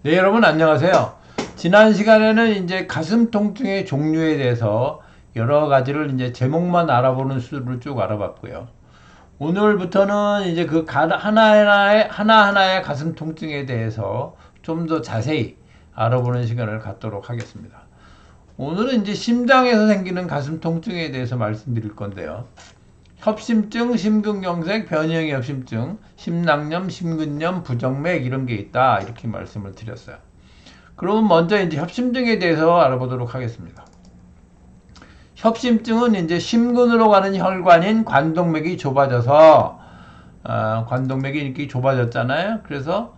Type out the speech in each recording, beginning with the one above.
네, 여러분 안녕하세요. 지난 시간에는 이제 가슴 통증의 종류에 대해서 여러 가지를 이제 제목만 알아보는 수를 쭉 알아봤고요. 오늘부터는 이제 그 하나하나의 가슴 통증에 대해서 좀 더 자세히 알아보는 시간을 갖도록 하겠습니다. 오늘은 이제 심장에서 생기는 가슴 통증에 대해서 말씀드릴 건데요. 협심증, 심근경색, 변이형 협심증, 심낭염, 심근염, 부정맥 이런 게 있다 이렇게 말씀을 드렸어요. 그러면 먼저 이제 협심증에 대해서 알아보도록 하겠습니다. 협심증은 이제 심근으로 가는 혈관인 관동맥이 좁아져서 관동맥이 이렇게 좁아졌잖아요. 그래서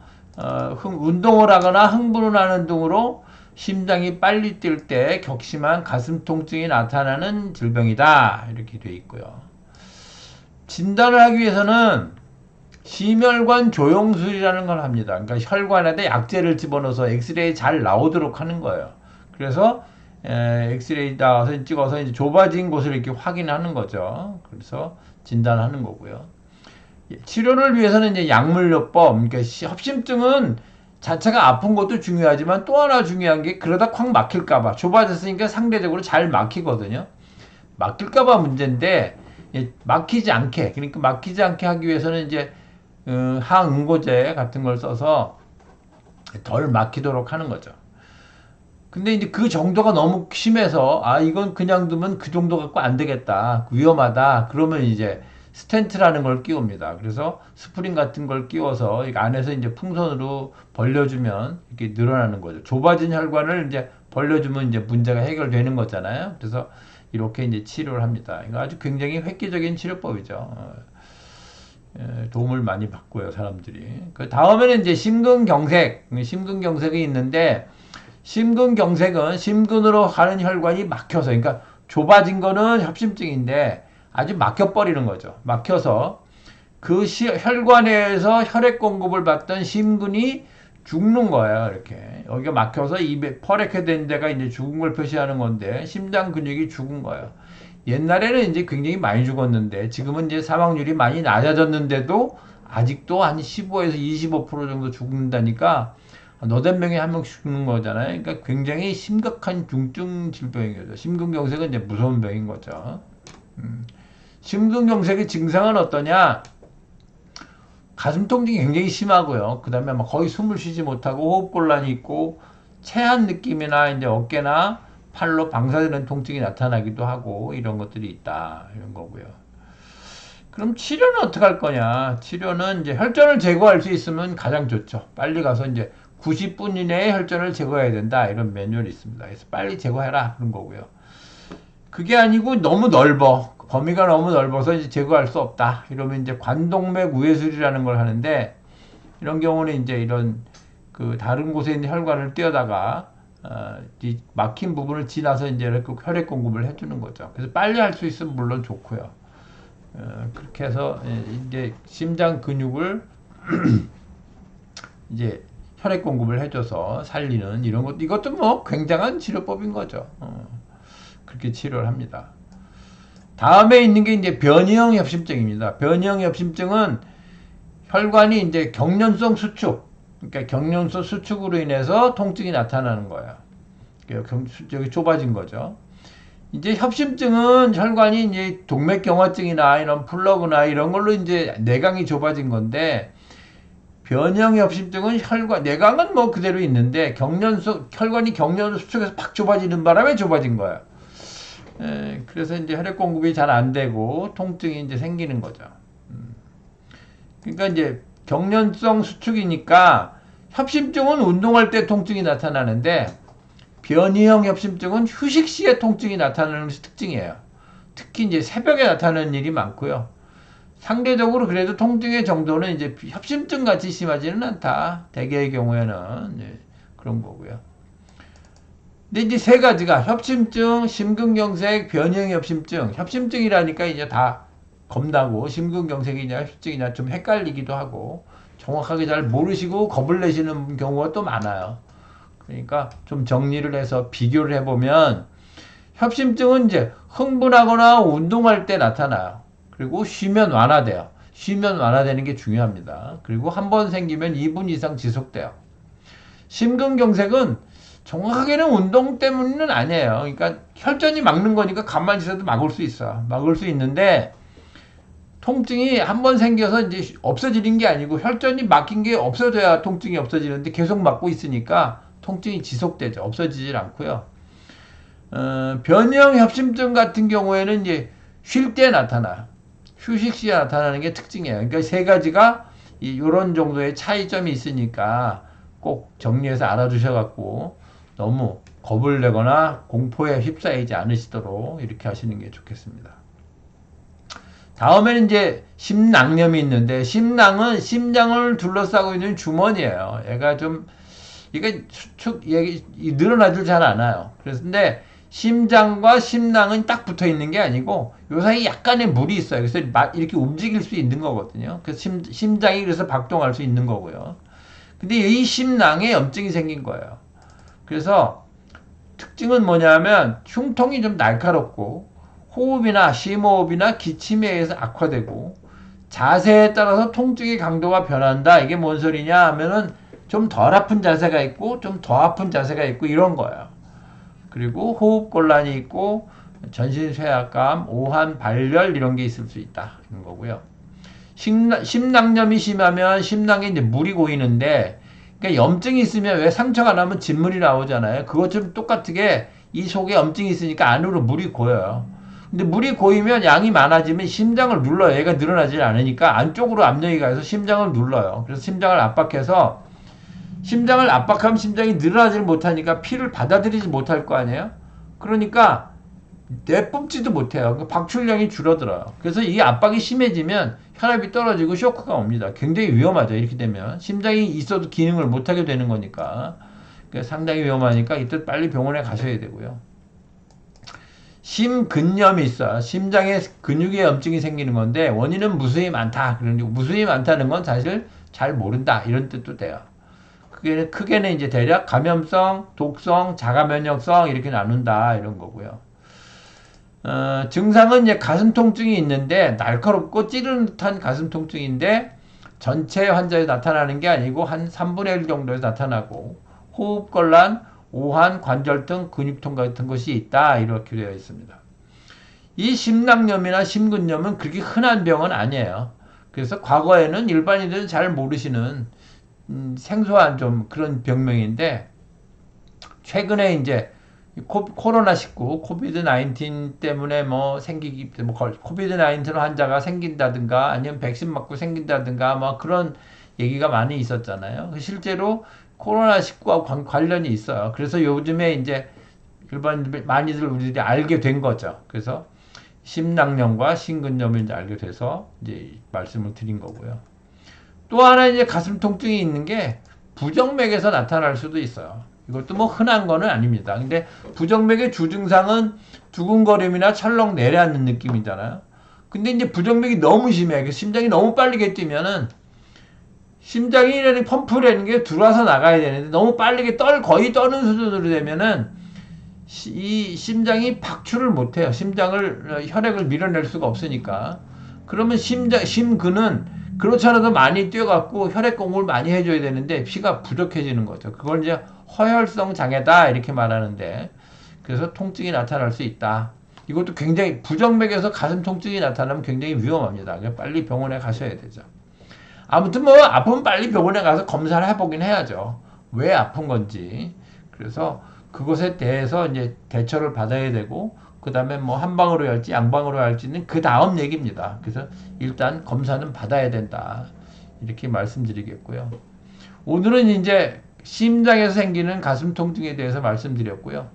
운동을 하거나 흥분을 하는 등으로 심장이 빨리 뛸 때 격심한 가슴 통증이 나타나는 질병이다 이렇게 되어 있고요. 진단을 하기 위해서는 심혈관 조영술이라는 걸 합니다. 그러니까 혈관에다 약재를 집어넣어서 엑스레이 잘 나오도록 하는 거예요. 그래서 엑스레이 나와서 찍어서 이제 좁아진 곳을 이렇게 확인하는 거죠. 그래서 진단하는 거고요. 치료를 위해서는 이제 약물요법, 그러니까 협심증은 자체가 아픈 것도 중요하지만 또 하나 중요한 게 그러다 콱 막힐까봐 좁아졌으니까 상대적으로 잘 막히거든요. 막힐까봐 문제인데 막히지 않게, 그러니까 막히지 않게 하기 위해서는 이제 항응고제 같은 걸 써서 덜 막히도록 하는 거죠. 근데 이제 그 정도가 너무 심해서 이건 그냥 두면 그 정도 갖고 안 되겠다, 위험하다, 그러면 이제 스텐트라는 걸 끼웁니다. 그래서 스프링 같은 걸 끼워서 안에서 이제 풍선으로 벌려주면 이렇게 늘어나는 거죠. 좁아진 혈관을 이제 벌려주면 이제 문제가 해결되는 거잖아요. 그래서 이렇게 이제 치료를 합니다. 이거 아주 굉장히 획기적인 치료법이죠. 도움을 많이 받고요, 사람들이. 그 다음에는 이제 심근경색이 있는데, 심근경색은 심근으로 가는 혈관이 막혀서, 그러니까 좁아진 거는 협심증인데 아주 막혀버리는 거죠. 막혀서 그 혈관에서 혈액 공급을 받던 심근이 죽는 거예요. 이렇게 여기가 막혀서 입에 퍼렇게 된 데가 이제 죽은 걸 표시하는 건데, 심장 근육이 죽은 거예요. 옛날에는 이제 굉장히 많이 죽었는데 지금은 이제 사망률이 많이 낮아졌는데도 아직도 한 15에서 25% 정도 죽는다니까 너댓 명에 한 명씩 죽는 거잖아요. 그러니까 굉장히 심각한 중증 질병인 거죠. 심근경색은 이제 무서운 병인 거죠. 심근경색의 증상은 어떠냐? 가슴 통증이 굉장히 심하고요. 그 다음에 막 거의 숨을 쉬지 못하고 호흡곤란이 있고 체한 느낌이나 이제 어깨나 팔로 방사되는 통증이 나타나기도 하고 이런 것들이 있다. 이런 거고요. 그럼 치료는 어떻게 할 거냐? 치료는 이제 혈전을 제거할 수 있으면 가장 좋죠. 빨리 가서 이제 90분 이내에 혈전을 제거해야 된다. 이런 매뉴얼이 있습니다. 그래서 빨리 제거해라. 그런 거고요. 그게 아니고 너무 넓어. 범위가 너무 넓어서 이제 제거할 수 없다. 이러면 이제 관동맥 우회술이라는 걸 하는데, 이런 경우는 이제 이런 그 다른 곳에 있는 혈관을 띄어다가 이 막힌 부분을 지나서 이제 혈액 공급을 해주는 거죠. 그래서 빨리 할 수 있으면 물론 좋고요. 그렇게 해서 이제 심장 근육을 이제 혈액 공급을 해줘서 살리는 이런 것, 이것도 뭐 굉장한 치료법인 거죠. 그렇게 치료를 합니다. 다음에 있는 게 이제 변이형 협심증입니다. 변이형 협심증은 혈관이 이제 경련성 수축, 그러니까 경련성 수축으로 인해서 통증이 나타나는 거예요. 여기 좁아진 거죠. 이제 협심증은 혈관이 이제 동맥경화증이나 이런 플러그나 이런 걸로 이제 내강이 좁아진 건데, 변이형 협심증은 내강은 뭐 그대로 있는데 혈관이 경련 수축에서 팍 좁아지는 바람에 좁아진 거예요. 그래서 이제 혈액 공급이 잘 안 되고 통증이 이제 생기는 거죠. 그러니까 이제 경련성 수축이니까 협심증은 운동할 때 통증이 나타나는데, 변이형 협심증은 휴식 시에 통증이 나타나는 것이 특징이에요. 특히 이제 새벽에 나타나는 일이 많고요. 상대적으로 그래도 통증의 정도는 이제 협심증 같이 심하지는 않다. 대개의 경우에는 그런 거고요. 근데 이제 세 가지가 협심증, 심근경색, 변이형 협심증. 협심증이라니까 이제 다 겁나고 심근경색이냐 협심증이냐 좀 헷갈리기도 하고 정확하게 잘 모르시고 겁을 내시는 경우가 또 많아요. 그러니까 좀 정리를 해서 비교를 해보면, 협심증은 이제 흥분하거나 운동할 때 나타나요. 그리고 쉬면 완화돼요. 쉬면 완화되는 게 중요합니다. 그리고 한 번 생기면 2분 이상 지속돼요. 심근경색은 정확하게는 운동 때문은 아니에요. 그러니까 혈전이 막는 거니까 가만히 있어도 막을 수 있어. 막을 수 있는데 통증이 한번 생겨서 이제 없어지는 게 아니고 혈전이 막힌 게 없어져야 통증이 없어지는데 계속 막고 있으니까 통증이 지속되죠. 없어지질 않고요. 변형 협심증 같은 경우에는 이제 쉴 때 나타나요. 휴식 시에 나타나는 게 특징이에요. 그러니까 세 가지가 이런 정도의 차이점이 있으니까 꼭 정리해서 알아두셔갖고 너무 겁을 내거나 공포에 휩싸이지 않으시도록 이렇게 하시는 게 좋겠습니다. 다음에는 이제 심낭염이 있는데, 심낭은 심장을 둘러싸고 있는 주머니예요. 얘가 좀 이게 늘어나질 잘 않아요. 그런데 심장과 심낭은 딱 붙어 있는 게 아니고 요 사이 약간의 물이 있어요. 그래서 이렇게 움직일 수 있는 거거든요. 그래서 심장이 그래서 박동할 수 있는 거고요. 근데 이 심낭에 염증이 생긴 거예요. 그래서 특징은 뭐냐면 흉통이 좀 날카롭고 호흡이나 심호흡이나 기침에 의해서 악화되고 자세에 따라서 통증의 강도가 변한다. 이게 뭔 소리냐 하면은 좀 덜 아픈 자세가 있고 좀 더 아픈 자세가 있고 이런 거예요. 그리고 호흡 곤란이 있고 전신 쇠약감, 오한, 발열 이런 게 있을 수 있다. 이런 거고요. 심낭염이 심하면 심낭에 이제 물이 고이는데, 그러니까 염증이 있으면 왜 상처가 나면 진물이 나오잖아요. 그것처럼 똑같게 이 속에 염증이 있으니까 안으로 물이 고여요. 근데 물이 고이면 양이 많아지면 심장을 눌러요. 얘가 늘어나지 않으니까 안쪽으로 압력이 가서 심장을 눌러요. 그래서 심장을 압박해서 심장을 압박하면 심장이 늘어나지 못하니까 피를 받아들이지 못할 거 아니에요? 그러니까 내뿜지도 못해요. 박출량이 줄어들어요. 그래서 이 압박이 심해지면 혈압이 떨어지고 쇼크가 옵니다. 굉장히 위험하죠. 이렇게 되면 심장이 있어도 기능을 못하게 되는 거니까. 그러니까 상당히 위험하니까 이때 빨리 병원에 가셔야 되고요. 심근염이 있어요. 심장에 근육에 염증이 생기는 건데 원인은 무수히 많다. 그러니 무수히 많다는 건 사실 잘 모른다. 이런 뜻도 돼요. 크게는 이제 대략 감염성, 독성, 자가면역성 이렇게 나눈다. 이런 거고요. 증상은 이제 가슴 통증이 있는데 날카롭고 찌르는 듯한 가슴 통증인데 전체 환자에 나타나는 게 아니고 한 3분의 1 정도에 나타나고 호흡곤란, 오한, 관절등, 근육통 같은 것이 있다. 이렇게 되어 있습니다. 이 심낭염이나 심근염은 그렇게 흔한 병은 아니에요. 그래서 과거에는 일반인들은 잘 모르시는 생소한 좀 그런 병명인데 최근에 이제 코로나19, 코비드-19 때문에 코비드-19 환자가 생긴다든가 아니면 백신 맞고 생긴다든가 뭐 그런 얘기가 많이 있었잖아요. 실제로 코로나19와 관련이 있어요. 그래서 요즘에 이제 일반인들 많이들 우리들이 알게 된 거죠. 그래서 심낭염과 심근염을 이제 알게 돼서 이제 말씀을 드린 거고요. 또 하나 이제 가슴 통증이 있는 게 부정맥에서 나타날 수도 있어요. 이것도 뭐 흔한 거는 아닙니다. 근데 부정맥의 주증상은 두근거림이나 철렁 내려앉는 느낌이잖아요. 근데 이제 부정맥이 너무 심해. 심장이 너무 빠르게 뛰면은 심장이 펌프라는 게 들어와서 나가야 되는데 너무 빠르게 거의 떠는 수준으로 되면은 이 심장이 박출을 못해요. 혈액을 밀어낼 수가 없으니까. 그러면 심근은 그렇지 않아도 많이 뛰어갖고 혈액 공급을 많이 해줘야 되는데 피가 부족해지는 거죠. 그걸 이제 허혈성 장애다 이렇게 말하는데 그래서 통증이 나타날 수 있다. 이것도 굉장히 부정맥에서 가슴 통증이 나타나면 굉장히 위험합니다. 빨리 병원에 가셔야 되죠. 아무튼 뭐 아프면 빨리 병원에 가서 검사를 해보긴 해야죠. 왜 아픈 건지. 그래서 그것에 대해서 이제 대처를 받아야 되고 그 다음에 뭐 한방으로 할지 양방으로 할지는 그 다음 얘기입니다. 그래서 일단 검사는 받아야 된다. 이렇게 말씀드리겠고요. 오늘은 이제 심장에서 생기는 가슴 통증에 대해서 말씀드렸고요.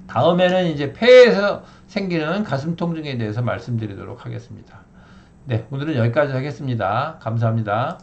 다음에는 이제 폐에서 생기는 가슴 통증에 대해서 말씀드리도록 하겠습니다. 네, 오늘은 여기까지 하겠습니다. 감사합니다.